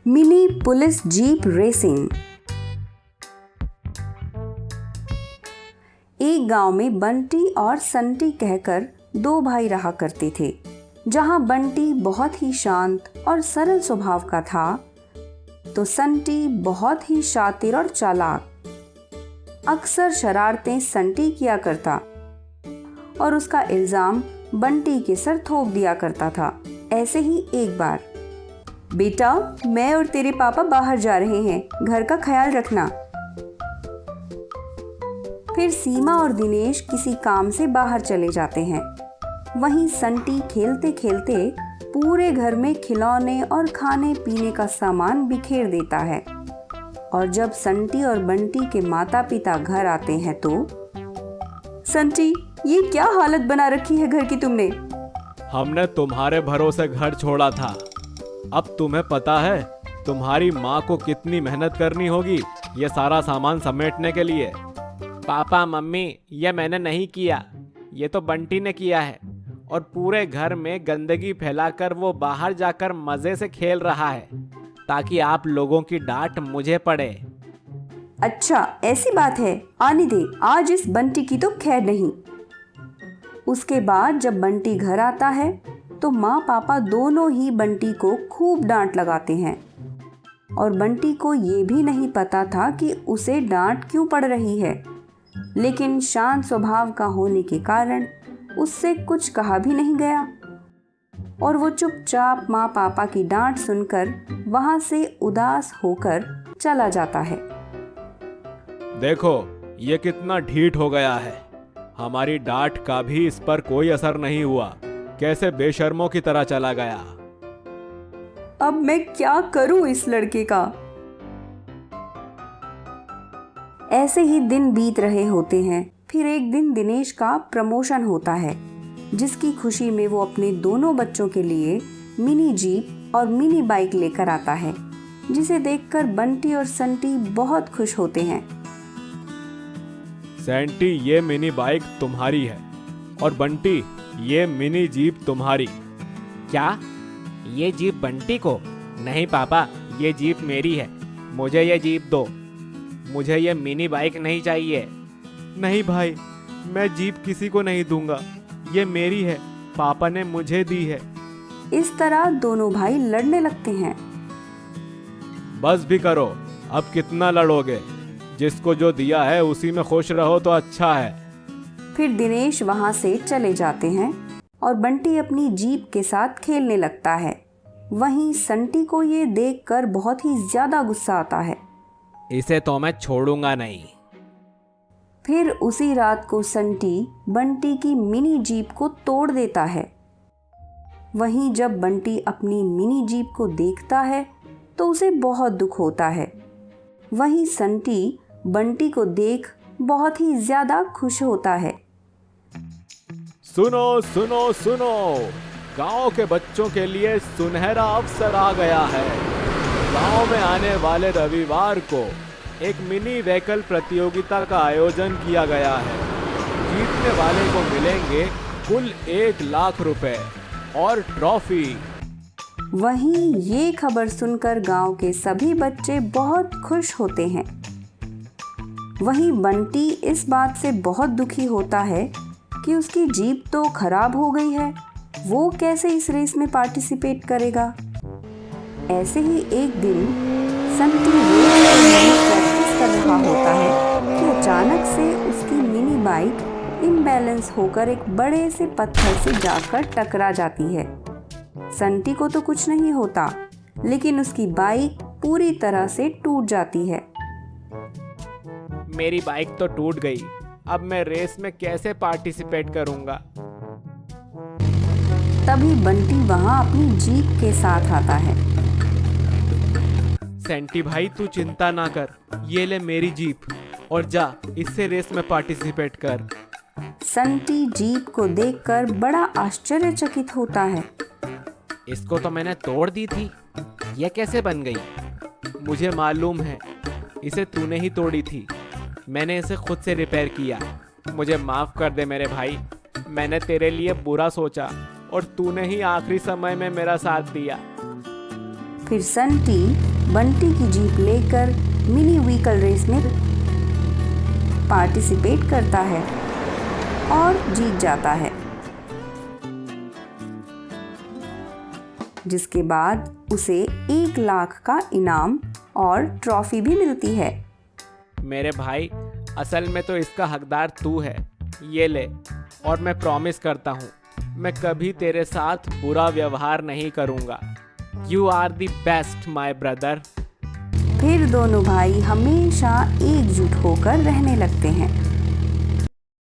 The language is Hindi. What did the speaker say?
Mini police jeep racing. एक गांव में बंटी और संटी कहकर दो भाई रहा करते थे। जहां बंटी बहुत ही शांत और सरल स्वभाव का था, तो संटी बहुत ही शातिर और चालाक। अक्सर शरारतें संटी किया करता और उसका इल्जाम बंटी के सर थोप दिया करता था। ऐसे ही एक बार, बेटा, मैं और तेरे पापा बाहर जा रहे हैं, घर का ख्याल रखना। फिर सीमा और दिनेश किसी काम से बाहर चले जाते हैं। वहीं संटी खेलते खेलते पूरे घर में खिलौने और खाने पीने का सामान बिखेर देता है। और जब संटी और बंटी के माता पिता घर आते हैं तो, संटी, ये क्या हालत बना रखी है घर की तुमने? हमने तुम्हारे भरोसे घर छोड़ा था। अब तुम्हें पता है तुम्हारी माँ को कितनी मेहनत करनी होगी ये सारा सामान समेटने के लिए। पापा मम्मी, ये मैंने नहीं किया, ये तो बंटी ने किया है। और पूरे घर में गंदगी फैलाकर वो बाहर जाकर मजे से खेल रहा है ताकि आप लोगों की डांट मुझे पड़े। अच्छा, ऐसी बात है, आने दे, आज इस बंटी की तो खैर नहीं। उसके बाद जब बंटी घर आता है तो माँ पापा दोनों ही बंटी को खूब डांट लगाते हैं। और बंटी को ये भी नहीं पता था कि उसे डांट क्यों पड़ रही है, लेकिन शांत स्वभाव का होने के कारण उससे कुछ कहा भी नहीं गया और वो चुपचाप माँ पापा की डांट सुनकर वहां से उदास होकर चला जाता है। देखो, ये कितना ढीठ हो गया है। हमारी डांट का भी इस पर कोई असर नहीं हुआ। कैसे बेशर्मों की तरह चला गया। अब मैं क्या करूं इस लड़के का? ऐसे ही दिन बीत रहे होते हैं। फिर एक दिन दिनेश का प्रमोशन होता है, जिसकी खुशी में वो अपने दोनों बच्चों के लिए मिनी जीप और मिनी बाइक लेकर आता है, जिसे देखकर बंटी और संटी बहुत खुश होते हैं। सैंटी, ये मिनी बाइक तुम्हारी है और बंटी, ये मिनी जीप तुम्हारी। क्या? ये जीप बंटी को? नहीं पापा, ये जीप मेरी है, मुझे ये जीप दो। मुझे ये मिनी बाइक नहीं चाहिए। नहीं भाई, मैं जीप किसी को नहीं दूंगा, ये मेरी है, पापा ने मुझे दी है। इस तरह दोनों भाई लड़ने लगते हैं। बस भी करो, अब कितना लड़ोगे? जिसको जो दिया है उसी में खुश रहो तो अच्छा है। फिर दिनेश वहां से चले जाते हैं और बंटी अपनी जीप के साथ खेलने लगता है। वहीं संटी को ये देखकर बहुत ही ज्यादा गुस्सा आता है। इसे तो मैं छोड़ूंगा नहीं। फिर उसी रात को संटी बंटी की मिनी जीप को तोड़ देता है। वहीं जब बंटी अपनी मिनी जीप को देखता है तो उसे बहुत दुख होता है। वहीं संटी बंटी को देख बहुत ही ज्यादा खुश होता है। सुनो सुनो सुनो, गांव के बच्चों के लिए सुनहरा अवसर आ गया है। गांव में आने वाले रविवार को एक मिनी व्हीकल प्रतियोगिता का आयोजन किया गया है। जीतने वाले को मिलेंगे कुल 1 लाख रुपए और ट्रॉफी। वहीं ये खबर सुनकर गांव के सभी बच्चे बहुत खुश होते हैं। वहीं बंटी इस बात से बहुत दुखी होता है कि उसकी जीप तो खराब हो गई है, वो कैसे इस रेस में पार्टिसिपेट करेगा। ऐसे ही एक दिन संटी प्रैक्टिस कर रहा होता है कि अचानक से उसकी मिनी बाइक इम्बैलेंस होकर एक बड़े से पत्थर से जाकर टकरा जाती है। संटी को तो कुछ नहीं होता, लेकिन उसकी बाइक पूरी तरह से टूट जाती है। मेरी बाइक तो टूट गई, अब मैं रेस में कैसे पार्टिसिपेट करूंगा? तभी बंटी वहां अपनी जीप के साथ आता है। सेंटी भाई, तू चिंता ना कर, ये ले मेरी जीप और जा इससे रेस में पार्टिसिपेट कर। संटी जीप को देखकर बड़ा आश्चर्यचकित होता है। इसको तो मैंने तोड़ दी थी, यह कैसे बन गई? मुझे मालूम है, इसे तूने ही तोड़ी थी। मैंने इसे खुद से रिपेयर किया। मुझे माफ कर दे मेरे भाई, मैंने तेरे लिए बुरा सोचा और तूने ही आखिरी समय में मेरा साथ दिया। फिर संटी बंटी की जीप लेकर मिनी व्हीकल रेस में पार्टिसिपेट करता है और जीत जाता है, जिसके बाद उसे 1 लाख का इनाम और ट्रॉफी भी मिलती है। मेरे भाई, असल में तो इसका हकदार तू है। ये ले, और मैं प्रॉमिस करता हूँ मैं कभी तेरे साथ बुरा व्यवहार नहीं करूँगा। You are the best my brother. फिर दोनों भाई हमेशा एकजुट होकर रहने लगते हैं।